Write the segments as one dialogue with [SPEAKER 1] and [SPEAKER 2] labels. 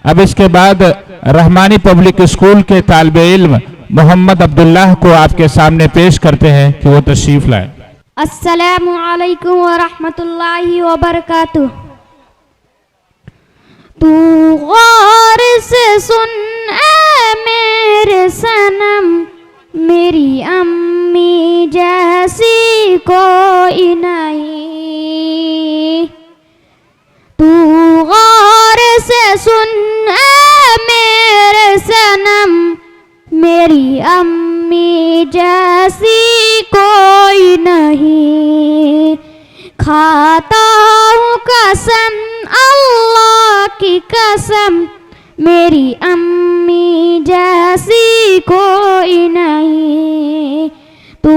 [SPEAKER 1] अब इसके बाद रहमानी पब्लिक स्कूल के तालिबे इल्म मोहम्मद अब्दुल्लाह को आपके सामने पेश करते हैं कि वो तशरीफ लाए।
[SPEAKER 2] अस्सलामु अलैकुम व रहमतुल्लाहि व बरकातुहू। तू गौर से सुन ए मेरे सनम, मेरी अम्मी जैसी कोई नहीं। तू गौर से सुन ए मेरे सनम, मेरी अम्मी जैसी कोई नहीं। खाता हूँ कसम अल्लाह की कसम, मेरी अम्मी जैसी कोई नहीं। तू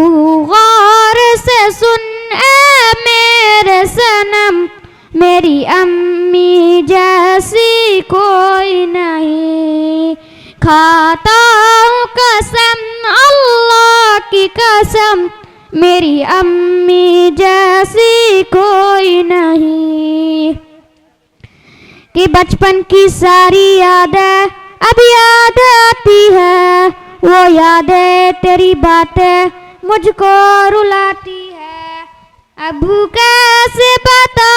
[SPEAKER 2] गौर से सुन ए मेरे सनम, मेरी अम्मी जैसी कोई नहीं। खाता हूँ कसम अल्लाह की कसम, मेरी अम्मी जैसी कोई नहीं। कि बचपन की सारी यादें अब याद आती है, वो यादें तेरी बातें मुझको रुलाती है। अबू कैसे बता,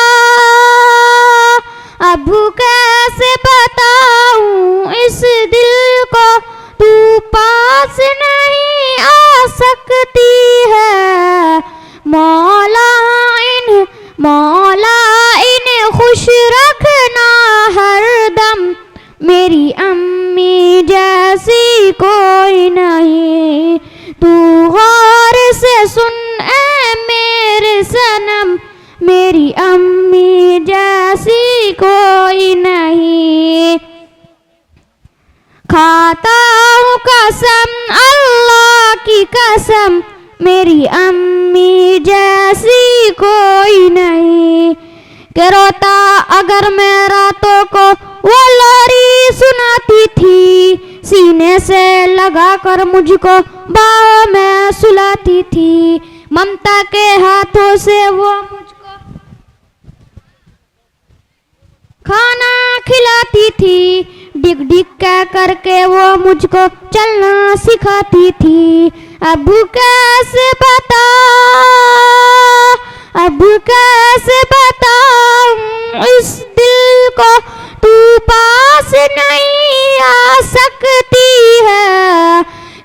[SPEAKER 2] अबू कैसे बताऊं इस दिल को, तू पास नहीं आ सकती है। मौला इन्हें खुश रखना हरदम, मेरी अम्मी जैसी कोई नहीं। तू गौर से सुन ए मेरे सनम, मेरी अम्मी जैसी कोई नहीं। खाता हूँ कसम अल्लाह की कसम, मेरी अम्मी जैसी कोई नहीं। के रोता अगर मैं रातों को वो लोरी सुनाती थी, सीने से लगा कर मुझको बाहों में सुलाती थी। ममता के हाथों से वो मुझको खाना खिलाती थी, डिग डिग कह करके वो मुझको चलना सिखाती थी। अब कैसे बता, अब कैसे बताऊं इस दिल को, तू पास नहीं आ सकती है।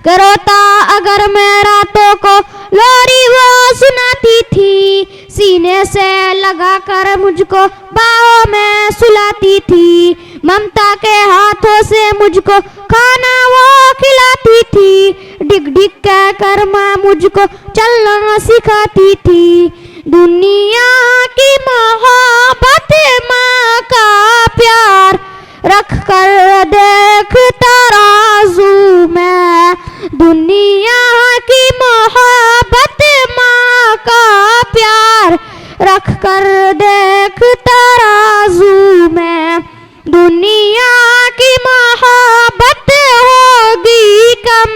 [SPEAKER 2] रोता अगर मैं रातों को लोरी वो सुनाती थी, सीने से लगा कर मुझको बाहों में सुलाती थी। ममता के हाथों से मुझको खाना वो खिलाती थी, डिग डिग कह कर माँ मुझको चलना सिखाती थी। दुनिया की मोहब्बत माँ का प्यार, रख कर देख तराजू में। दुनिया की मोहब्बत माँ का प्यार, रख कर देख तराजू में। दुनिया की मोहब्बत होगी कम,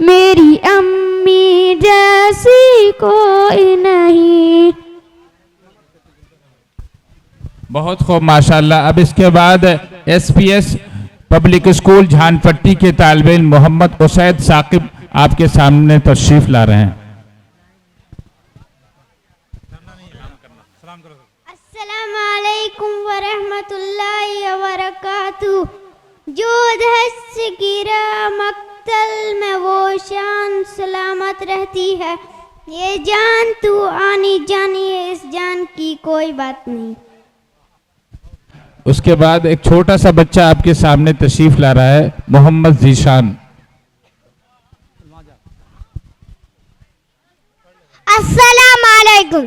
[SPEAKER 2] मेरी अम्मी जैसी कोई नहीं।
[SPEAKER 1] बहुत खूब माशाल्लाह। अब इसके बाद एसपीएस पब्लिक स्कूल झानपट्टी के तालिबे इल्म मोहम्मद उसैद साकिब आपके सामने तशरीफ ला रहे हैं।
[SPEAKER 2] अस्सलामु अलैकुम व रहमतुल्लाहि व बरकातुहू। जो दहस गिरा मक्तल में वो शान सलामत रहती है। ये जान तू आनी जानी है, इस जान की कोई बात नहीं।
[SPEAKER 1] उसके बाद एक छोटा सा बच्चा आपके सामने तशरीफ ला रहा है, मोहम्मद जीशान।
[SPEAKER 2] अस्सलाम वालेकुम।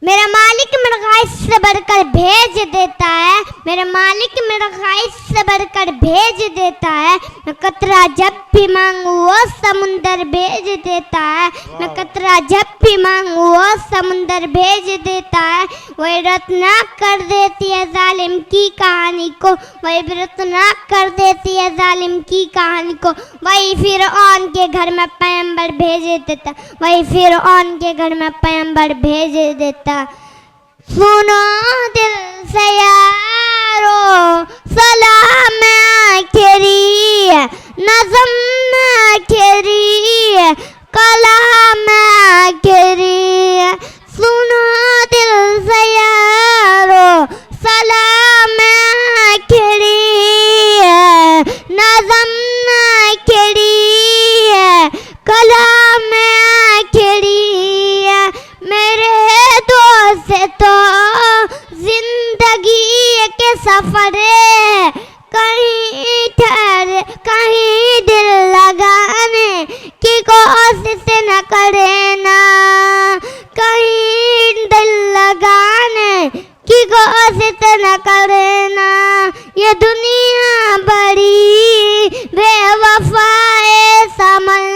[SPEAKER 2] मेरा मालिक मेरा ख्वाहिश से बढ़कर भेज देता है, मेरा मालिक मेरा ख्वाहिश से बढ़कर भेज देता है। मैं कतरा जब भी मांगू वो समुंदर भेज देता है, मैं कतरा जब भी मांगू वो समुंदर भेज देता है। वही रत्नाक कर देती है जालिम की कहानी को, वही रत्नाक कर देती है जालिम की कहानी को। वही फिरऔन के घर में पैगंबर भेज देता, वही फिरऔन के घर में पैगंबर भेज देता। सुनो दिल से यारो सलाम नज़म आखिरी कलाम आखिरी सुनो दिल से यारो सलाम आखिरी नज़म आखिरी कलाम आखिरी मेरे दोस्त तो जिंदगी के सफर कहीं ठहरे कहीं दिल लगाने की कोशिश न करे ना कहीं दिल लगाने की कोशिश न करे ना ये दुनिया बड़ी बेवफाए समल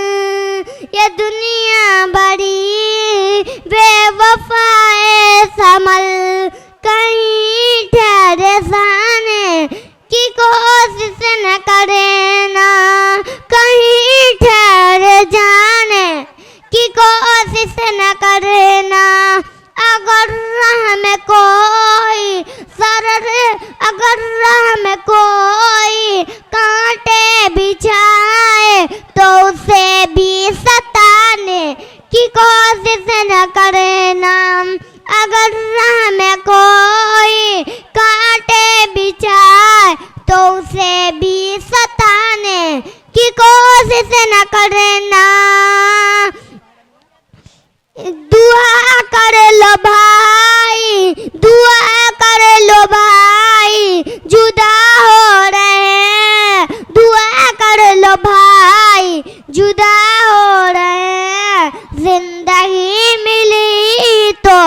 [SPEAKER 2] ये दुनिया बड़ी बेवफाए समल कहीं ठहरे साने की कोशिश न करे ना कहीं ठहरे जाने की कोशिश न करे ना अगर राह में कोई अगर राह में कोई कांटे बिछाए तो उसे भी सताने की कोशिश न करे ना अगर राह में कोई कांटे बिछाए तो उसे भी सताने की कोशिश न करे ना दुआ कर लो भाई दुआ कर लो भाई जुदा हो रहे हैं दुआ कर लो भाई जुदा हो रहे हैं जिंदगी मिली तो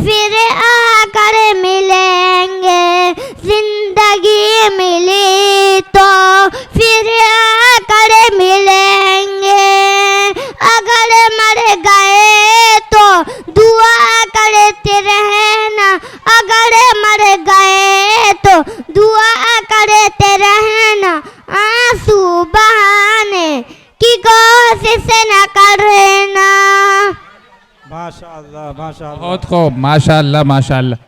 [SPEAKER 2] फिर आकर मिलेंगे जिंदगी मिली तो फिर आकर मिलेंगे अगर मर गए तो दुआ करते रहना अगर मर गए तो दुआ करते रहना आंसू बहाने की कोशिश न करना।
[SPEAKER 3] माशाअल्लाह माशाअल्लाह
[SPEAKER 1] बहुत खूब माशाअल्लाह माशाअल्लाह।